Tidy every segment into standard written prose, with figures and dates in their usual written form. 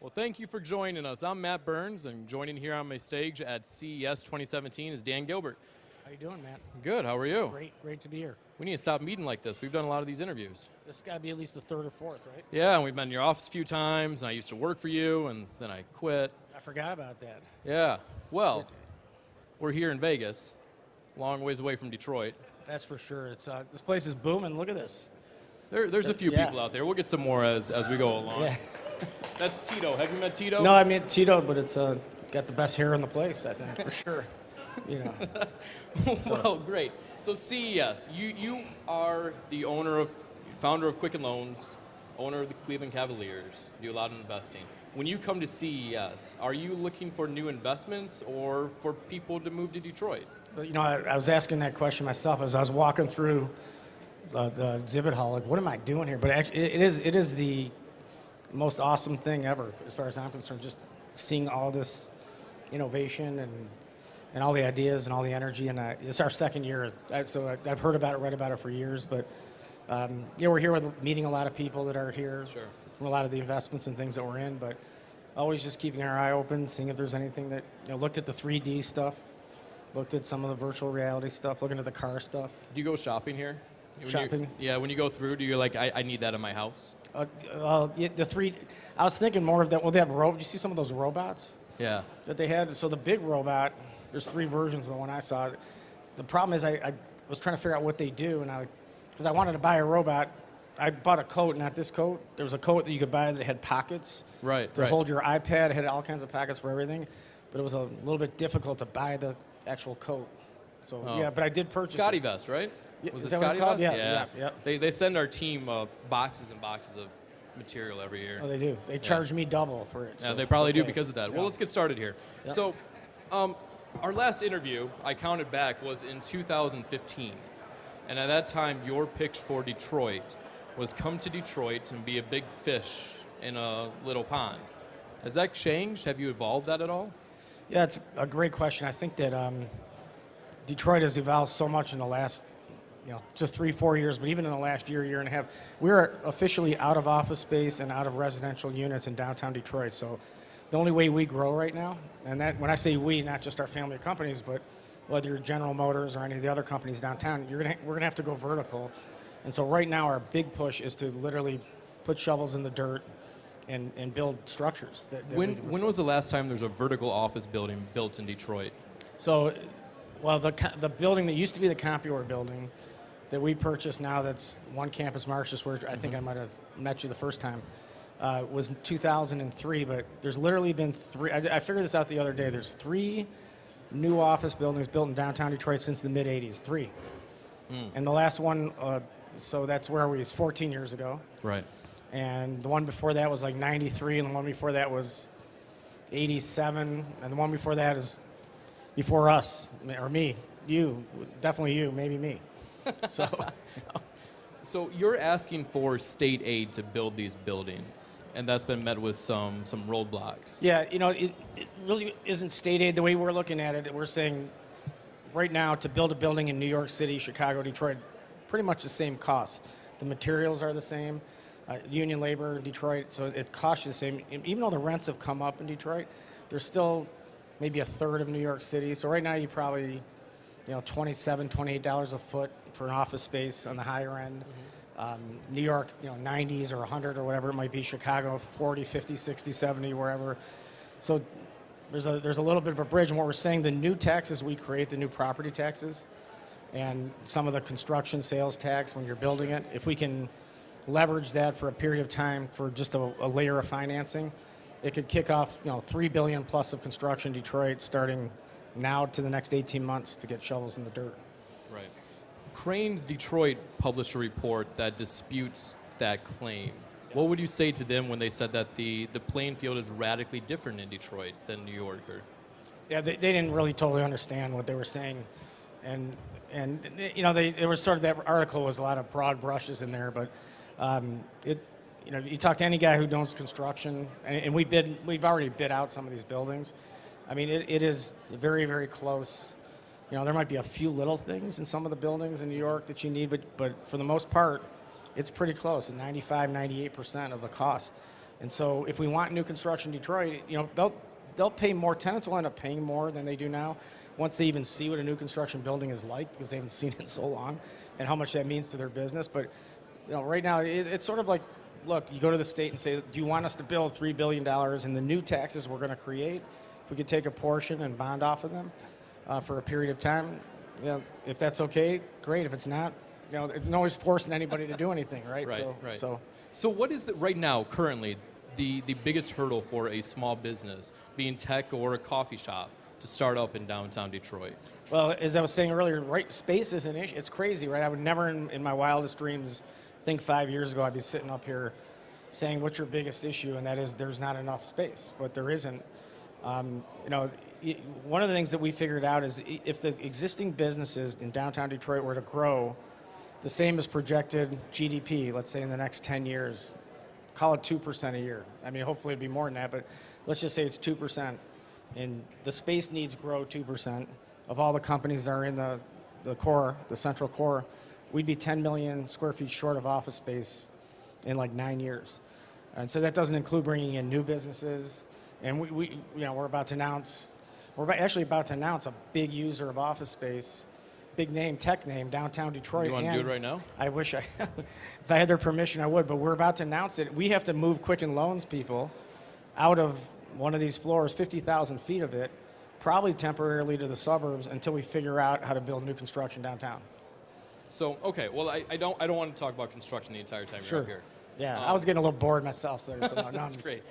Well, thank you for joining us. I'm Matt Burns, and joining here on my stage at CES 2017 is Dan Gilbert. How you doing, Matt? Good, how are you? Great to be here. We need to stop meeting like this. We've done a lot of these interviews. This has got to be at least the third or fourth, right? Yeah, and we've been in your office a few times, and I used to work for you, and then I quit. I forgot about that. Yeah, well, we're here in Vegas, long ways away from Detroit. That's for sure. It's this place is booming. Look at this. There's a few people out there. We'll get some more as we go along. Yeah. That's Tito. Have you met Tito? No, I met Tito, but it's got the best hair in the place, I think, for sure. You know. Well, great. So CES, you are the founder of Quicken Loans, owner of the Cleveland Cavaliers, do a lot of investing. When you come to CES, are you looking for new investments or for people to move to Detroit? You know, I was asking that question myself as I was walking through the exhibit hall. Like, what am I doing here? But actually, it is the most awesome thing ever, as far as I'm concerned. Just seeing all this innovation and all the ideas and all the energy. And it's our second year, so I've heard about it, read about it for years. But we're here meeting a lot of people that are here. Sure. From a lot of the investments and things that we're in, but always just keeping our eye open, seeing if there's anything that, looked at the 3D stuff, looked at some of the virtual reality stuff, looking at the car stuff. Do you go shopping here? Shopping? When you go through, do you like, I need that in my house? I was thinking more of that. Well, they have you see some of those robots? Yeah. That they had. So the big robot, there's 3 versions of the one I saw. The problem is I was trying to figure out what they do, and because I wanted to buy a robot. I bought a coat, not this coat. There was a coat that you could buy that had pockets. Right. To hold your iPad. It had all kinds of pockets for everything. But it was a little bit difficult to buy the actual coat. So, but I did purchase Scotty it. Vest, right? Yeah, Was is it that what Scotty it's called? Vest? Yeah. They send our team boxes and boxes of material every year. Oh, they do. They charge me double for it. Yeah, so they probably it's okay. do because of that. Yeah. Well, let's get started here. Yeah. So, our last interview, I counted back, was in 2015. And at that time, your pitch for Detroit was come to Detroit and be a big fish in a little pond. Has that changed? Have you evolved that at all? Yeah, it's a great question. I think that Detroit has evolved so much in the last, just 3-4 years, but even in the last year and a half. We're officially out of office space and out of residential units in downtown Detroit. So the only way we grow right now, and that when I say we, not just our family of companies, but whether you're General Motors or any of the other companies downtown, we're gonna have to go vertical. And so right now our big push is to literally put shovels in the dirt and build structures. When was the last time there was a vertical office building built in Detroit? So, well, the building that used to be the CompuWare building that we purchased now, that's One Campus Martius, where I think I might have met you the first time, was in 2003. But there's literally been 3. I figured this out the other day. There's 3 new office buildings built in downtown Detroit since the mid '80s. 3. And the last one, so that's where we was 14 years ago. Right. And the one before that was like 93, and the one before that was 87, and the one before that is before us, or me, you, definitely you, maybe me. So you're asking for state aid to build these buildings, and that's been met with some roadblocks. Yeah, it really isn't state aid the way we're looking at it. We're saying right now to build a building in New York City, Chicago, Detroit, pretty much the same cost. The materials are the same, union labor in Detroit, so it costs you the same. Even though the rents have come up in Detroit, they're still maybe a third of New York City. So right now you probably, $27, $28 a foot for an office space on the higher end. New York, 90s or 100 or whatever it might be. Chicago, 40, 50, 60, 70, wherever. So there's a little bit of a bridge. And what we're saying, the new taxes we create, the new property taxes, and some of the construction sales tax when you're building it, if we can leverage that for a period of time for just a layer of financing, it could kick off, $3 billion plus of construction in Detroit starting now to the next 18 months to get shovels in the dirt. Right. Crane's Detroit published a report that disputes that claim. What would you say to them when they said that the playing field is radically different in Detroit than New York? Yeah, they didn't really totally understand what they were saying, and there was sort of, that article was a lot of broad brushes in there, but you talk to any guy who knows construction, and we've already bid out some of these buildings. I mean, it is very, very close. There might be a few little things in some of the buildings in New York that you need, but for the most part, it's pretty close, at 95, 98% of the cost. And so if we want new construction in Detroit, they'll pay more. Tenants will end up paying more than they do now once they even see what a new construction building is like, because they haven't seen it in so long, and how much that means to their business. But right now it's sort of like, look, you go to the state and say, do you want us to build $3 billion in the new taxes we're going to create? If we could take a portion and bond off of them for a period of time, if that's okay, great. If it's not, nobody's forcing anybody to do anything, right? Right. So what is right now, currently, the biggest hurdle for a small business, being tech or a coffee shop, to start up in downtown Detroit? Well, as I was saying earlier, right, space is an issue. It's crazy, right? I would never in my wildest dreams think 5 years ago I'd be sitting up here saying, what's your biggest issue? And that is there's not enough space, but there isn't. One of the things that we figured out is if the existing businesses in downtown Detroit were to grow the same as projected GDP, let's say in the next 10 years, call it 2% a year. I mean, hopefully it'd be more than that, but let's just say it's 2%. And the space needs grow 2%. Of all the companies that are in the core, the central core, we'd be 10 million square feet short of office space in like 9 years. And so that doesn't include bringing in new businesses. And we're about to announce a big user of office space, big name, tech name, downtown Detroit. You want to do it right now? I wish if I had their permission, I would, but we're about to announce it. We have to move Quicken Loans people out of one of these floors, 50,000 feet of it, probably temporarily to the suburbs until we figure out how to build new construction downtown. So, okay, well, I don't want to talk about construction the entire time you're up here. Yeah, I was getting a little bored myself there. So that's great.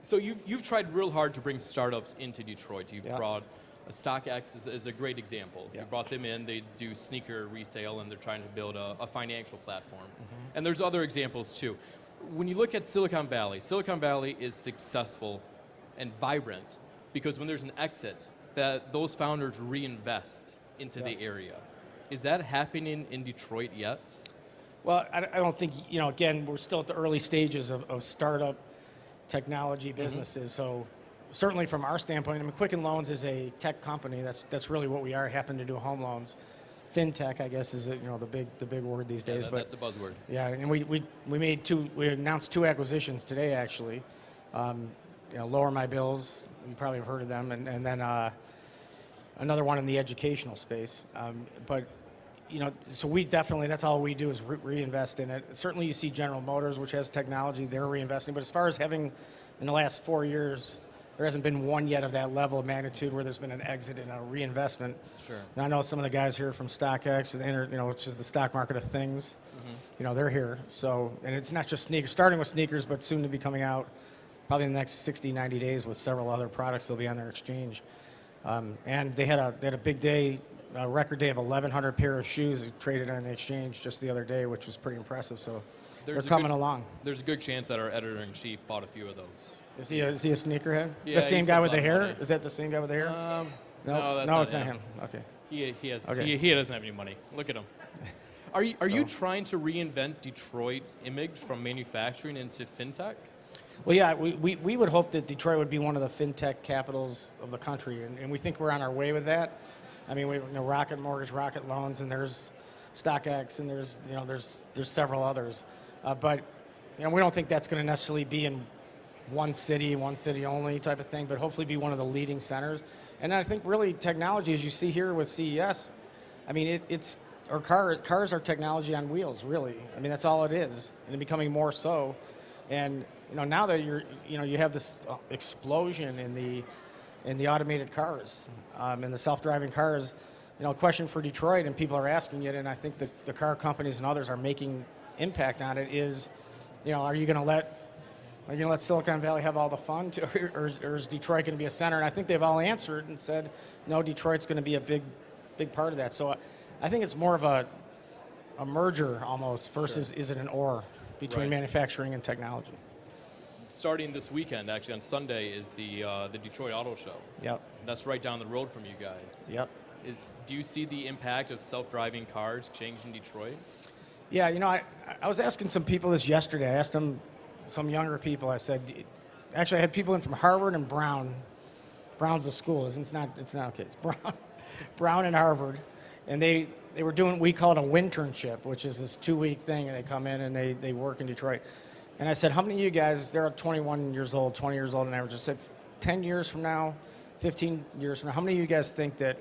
So you've tried real hard to bring startups into Detroit. You've brought StockX is a great example. You brought them in. They do sneaker resale, and they're trying to build a financial platform. Mm-hmm. And there's other examples too. When you look at Silicon Valley is successful and vibrant because when there's an exit, that those founders reinvest into the area. Is that happening in Detroit yet? Well, I don't think, again, we're still at the early stages of startup technology businesses. Mm-hmm. So certainly from our standpoint, I mean, Quicken Loans is a tech company. That's really what we are. Happen to do home loans. FinTech, I guess, is the big word these days. That's a buzzword. Yeah, and we announced 2 acquisitions today, actually. Lower My Bills, you probably have heard of them, and then another one in the educational space. So we definitely, that's all we do is reinvest in it. Certainly you see General Motors, which has technology, they're reinvesting. But as far as having, in the last 4 years, there hasn't been one yet of that level of magnitude where there's been an exit and a reinvestment. Sure. And I know some of the guys here from StockX, which is the stock market of things, they're here. So, and it's not just sneakers, starting with sneakers, but soon to be coming out probably in the next 60, 90 days with several other products that'll be on their exchange. And they had a big day, a record day of 1,100 pair of shoes traded on the exchange just the other day, which was pretty impressive. So they're coming along. There's a good chance that our editor-in-chief bought a few of those. Is he a sneakerhead? Yeah, the same guy with the hair? Is that the same guy with the hair? No, it's not him. Okay. He doesn't have any money. Look at him. Are you trying to reinvent Detroit's image from manufacturing into fintech? Well, yeah, we would hope that Detroit would be one of the fintech capitals of the country, and we think we're on our way with that. I mean, we Rocket Mortgage, Rocket Loans, and there's StockX, and there's several others, but we don't think that's going to necessarily be in one city only type of thing, but hopefully be one of the leading centers. And I think really technology, as you see here with CES, I mean cars are technology on wheels, really. I mean, that's all it is, and it's becoming more so. And now that you have this explosion in the automated cars, and the self-driving cars, question for Detroit, and people are asking it, and I think the car companies and others are making impact on it, is, are you going to let Silicon Valley have all the fun, or is Detroit going to be a center? And I think they've all answered and said, no, Detroit's going to be a big part of that. So I think it's more of a merger almost versus is it an or between manufacturing and technology. Starting this weekend, actually on Sunday, is the Detroit Auto Show. Yep. That's right down the road from you guys. Yep. Do you see the impact of self-driving cars changing Detroit? Yeah, I was asking some people this yesterday. I asked them, some younger people, I said, actually I had people in from Harvard and Brown. Brown's a school, it's not okay, it's Brown and Harvard. And they were doing, we call it a winternship, which is this 2-week thing, and they come in and they work in Detroit. And I said, how many of you guys, they're 21 years old, 20 years old on average. I said, 10 years from now, 15 years from now, how many of you guys think that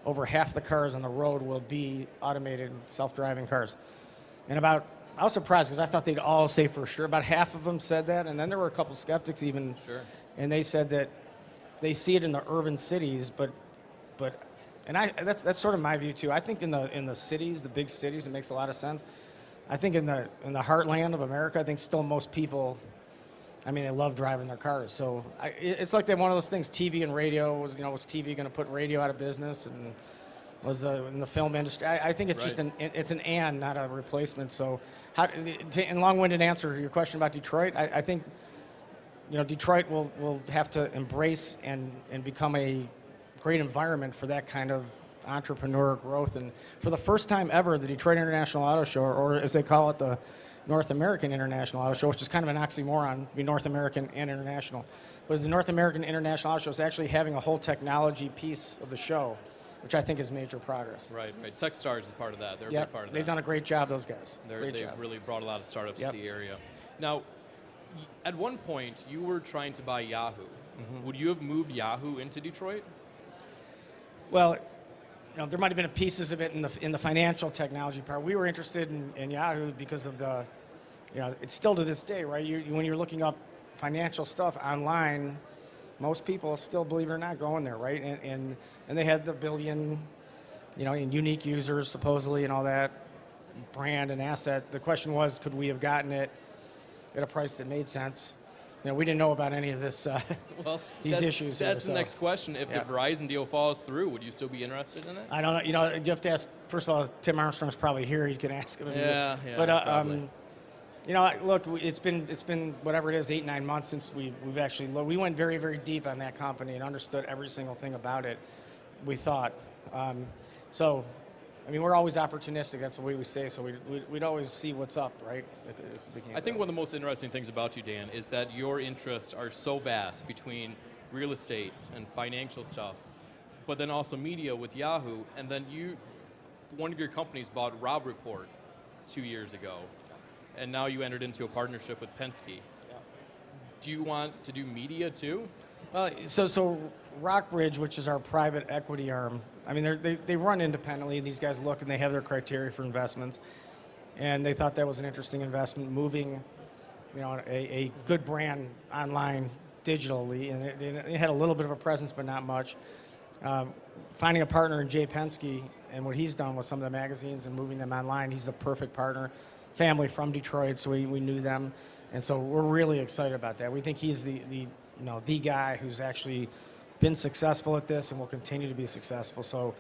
over half the cars on the road will be automated self-driving cars? And I was surprised because I thought they'd all say for sure. About half of them said that, and then there were a couple skeptics even. Sure. And they said that they see it in the urban cities, but that's sort of my view too. I think in the cities, the big cities, it makes a lot of sense. I think in the heartland of America, I think still most people, I mean, they love driving their cars. So it's like one of those things. TV and radio was TV going to put radio out of business, and was in the film industry. I think it's just it's an and, not a replacement. So, in long-winded answer to your question about Detroit, I think Detroit will have to embrace and become a great environment for that kind of entrepreneur growth. And for the first time ever, the Detroit International Auto Show, or as they call it, the North American International Auto Show, which is kind of an oxymoron, be North American and international. But the North American International Auto Show is actually having a whole technology piece of the show, which I think is major progress. Right. TechStars is part of that. They're a big part of that. They've done a great job, those guys. They've really brought a lot of startups to the area. Now, at one point, you were trying to buy Yahoo. Mm-hmm. Would you have moved Yahoo into Detroit? Well, there might have been pieces of it in the financial technology part. We were interested in Yahoo because of it's still to this day, right? When you're looking up financial stuff online, most people still, believe it or not, go in there, right? And they had the billion, in unique users supposedly and all that, brand and asset. The question was, could we have gotten it at a price that made sense? We didn't know about any of this, these issues. That's the next question. If the Verizon deal falls through, would you still be interested in it? I don't know. You have to ask. First of all, Tim Armstrong's probably here. You can ask him. Yeah. But look, it's been whatever it is, 8-9 months since we've actually we went very, very deep on that company and understood every single thing about it. We thought so. I mean, we're always opportunistic. That's the way we say. So we'd always see what's up, right? If we can't. I think one of the most interesting things about you, Dan, is that your interests are so vast between real estate and financial stuff, but then also media with Yahoo, and then one of your companies bought Rob Report 2 years ago, and now you entered into a partnership with Penske. Yeah. Do you want to do media too? So Rockbridge, which is our private equity arm, I mean, they run independently. These guys look and they have their criteria for investments, and they thought that was an interesting investment, moving, a good brand online digitally, and it had a little bit of a presence, but not much. Finding a partner in Jay Penske and what he's done with some of the magazines and moving them online, he's the perfect partner. Family from Detroit, so we knew them, and so we're really excited about that. We think he's the guy who's actually been successful at this and will continue to be successful. So,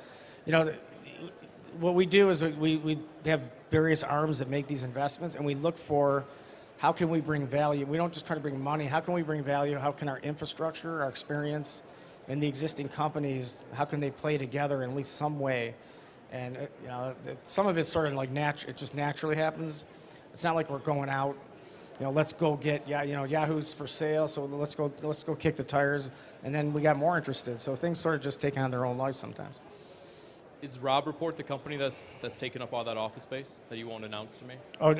what we do is we have various arms that make these investments, and we look for how can we bring value. We don't just try to bring money. How can we bring value? How can our infrastructure, our experience, and the existing companies, how can they play together in at least some way? And some of it's sort of like it just naturally happens. It's not like we're going out. Let's go get Yahoo's for sale, so let's go kick the tires, and then we got more interested. So things sort of just take on their own life sometimes. Is Rob Report the company that's taken up all that office space that you won't announce to me? Oh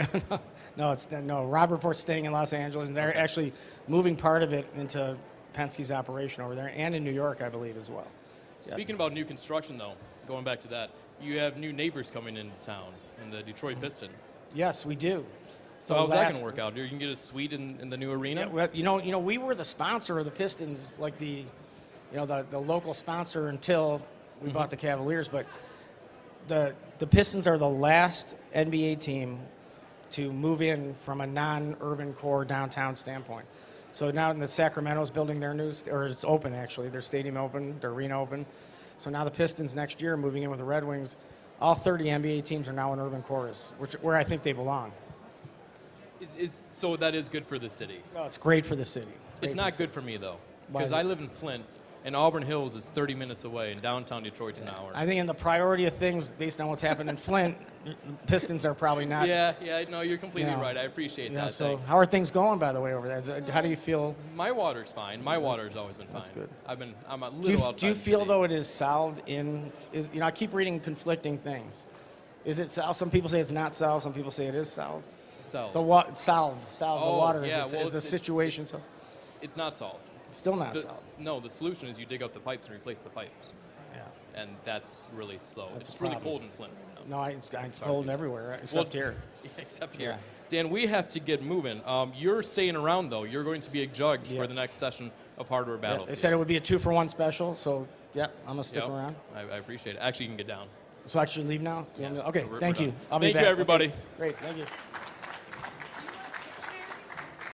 no. Rob Report's staying in Los Angeles, and they're actually moving part of it into Penske's operation over there, and in New York, I believe, as well. Speaking about new construction, though, going back to that, you have new neighbors coming into town in the Detroit Pistons. Yes, we do. So how's that going to work out? You can get a suite in the new arena? Yeah, well, we were the sponsor of the Pistons, like the local sponsor until we bought the Cavaliers. But the Pistons are the last NBA team to move in from a non-urban core downtown standpoint. So now the Sacramento's building their it's open actually. Their stadium open, their arena open. So now the Pistons next year moving in with the Red Wings. All 30 NBA teams are now in urban cores, where I think they belong. So that is good for the city? No, it's great for the city. It's not good for me, though, because I live in Flint, and Auburn Hills is 30 minutes away, and downtown Detroit's an hour. I think in the priority of things, based on what's happened in Flint, Pistons are probably not. Yeah, no, you're completely right. I appreciate that. So how are things going, by the way, over there? How do you feel? My water's fine. My water's always been fine. That's good. I'm a little outside. Do you feel, though, it is solved I keep reading conflicting things. Is it solved? Some people say it's not solved. Some people say it is solved. Cells. Solved the Oh, water yeah, is, well, is the it's- situation. it's- So It's not solved. it's still not The- solved. No, the solution is you dig out the pipes and replace the pipes, Yeah. and that's really slow. That's It's a really problem. cold in Flint right now. No, it's cold everywhere except here. Except here. Yeah. Dan, we have to get moving. You're staying around, though. You're going to be a judge Yeah. for the next session of Hardware Yeah, Battlefield. they said it would be a 2-for-1 special, so yeah, I'm gonna stick Yep. around. I appreciate it. Actually, you can get down. So I should leave now? Yeah. Okay, We're thank done. you. I'll be Thank back. you, everybody. Okay, great, thank you.